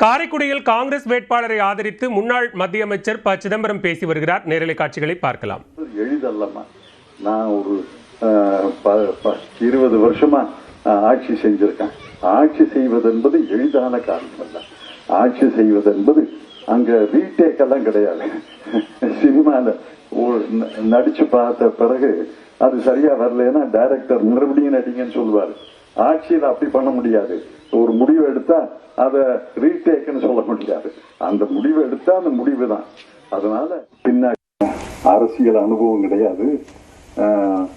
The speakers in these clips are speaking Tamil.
காரைக்குடியில் காங்கிரஸ் வேட்பாளரை ஆதரித்து முன்னாள் மத்திய அமைச்சர் ப சிதம்பரம் பேசி வருகிறார். நேரலை காட்சிகளை பார்க்கலாம். எளிதல்லமா, நான் ஒரு 20 வருஷமா ஆட்சி செஞ்சிருக்கேன். ஆட்சி செய்வது என்பது எளிதான காரணம் அல்ல. ஆட்சி செய்வது என்பது அங்க ரீடேக்கெல்லாம் கிடையாது. சினிமால நடிச்சு பார்த்த பிறகு அது சரியா வரலன்னா டைரக்டர் மறுபடியும் நடிங்கன்னு சொல்லுவாரு. ஆட்சியில் அப்படி பண்ண முடியாது. ஒரு முடிவு எடுத்தா அதை ரீடேக்னு சொல்ல முடியாது. அந்த முடிவு எடுத்தா அந்த முடிவு தான். அதனால பின்னாடி அரசியல் அனுபவம் கிடையாது.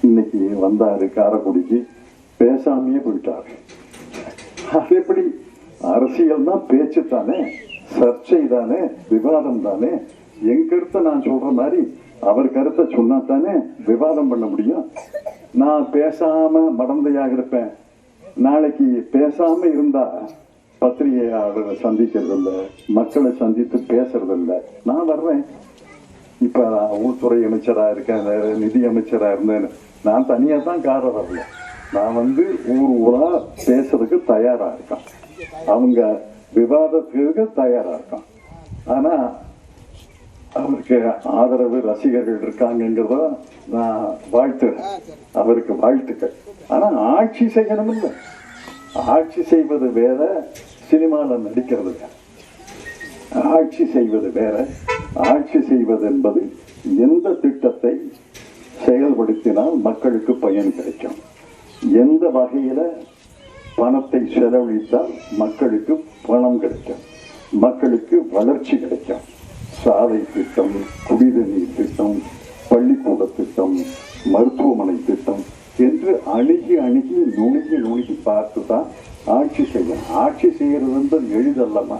இன்னைக்கு வந்தாரு காரைக்குடிக்கு, பேசாமையே போயிட்டாரு. அது எப்படி? அரசியல் தான், பேச்சு தானே, சர்ச்சை தானே, விவாதம் தானே. என் கருத்தை நான் சொல்ற மாதிரி அவர் கருத்தை சொன்னா தானே விவாதம் பண்ண முடியும். நான் பேசாம மடந்தையாக இருப்பேன். நாளைக்கு பேசாம இருந்தா பத்திரிகையாளரை சந்திக்கிறது இல்லை, மக்களை சந்தித்து பேசுறது இல்லை. நான் வர்றேன். இப்ப உள்துறை அமைச்சரா இருக்கேன், நிதி அமைச்சரா இருந்தேன். நான் தனியா தான் கார வரல. நான் ஊர் ஊரா பேசுறதுக்கு தயாரா இருக்கான். அவங்க விவாதத்துக்கு தயாரா இருக்கான். ஆனா அவருக்கு ஆதரவு ரசிகர்கள் இருக்காங்கிறத நான் வாழ்த்துறேன். அவருக்கு வாழ்த்துக்கள். ஆனா ஆட்சி செய்யணும் இல்லை. ஆட்சி செய்வது வேற, சினிமாவில் நடிக்கிறது வேற. ஆட்சி செய்வது வேற. ஆட்சி செய்வது என்பது எந்த திட்டத்தை செயல்படுத்தினால் மக்களுக்கு பயன் கிடைக்கும், எந்த வகையில பணத்தை செலவழித்தால் மக்களுக்கு பணம் கிடைக்கும், மக்களுக்கு வளர்ச்சி கிடைக்கும். சாலை திட்டம், குடிநீர் திட்டம், பள்ளிக்கூட திட்டம், மருத்துவமனை திட்டம் என்று அணுகி நுணுகி பார்த்து தான் ஆட்சி செய்யணும். ஆட்சி செய்யறது என்பது எளிதல்லமா.